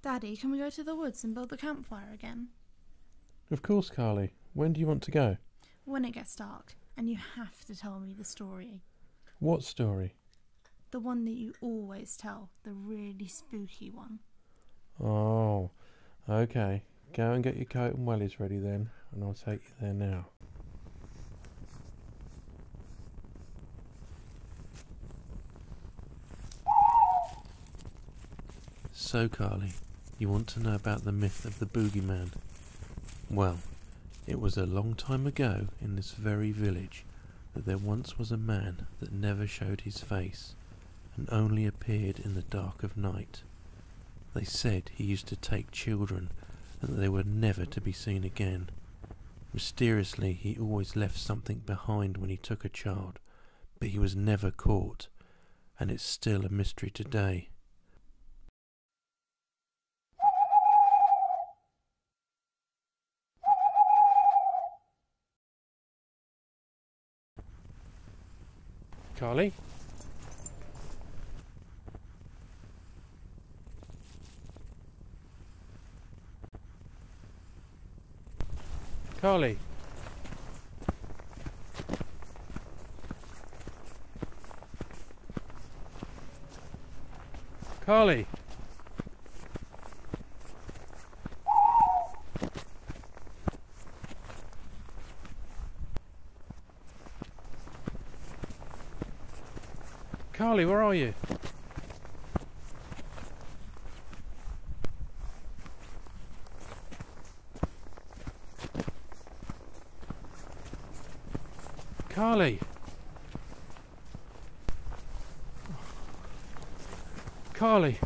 Daddy, can we go to the woods and build the campfire again? Of course, Carly. When do you want to go? When it gets dark, and you have to tell me the story. What story? The one that you always tell, the really spooky one. Oh, okay. Go and get your coat and wellies ready then, and I'll take you there now. So, Carly, you want to know about the myth of the boogeyman? Well, it was a long time ago in this very village that there once was a man that never showed his face and only appeared in the dark of night. They said he used to take children and that they were never to be seen again. Mysteriously, he always left something behind when he took a child, but he was never caught, and it's still a mystery today. Carly? Carly? Carly? Carly, where are you? Carly! Carly!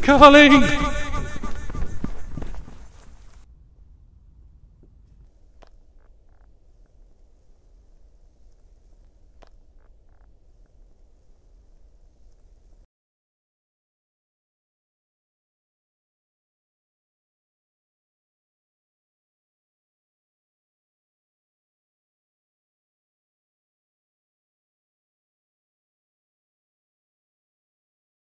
Carly!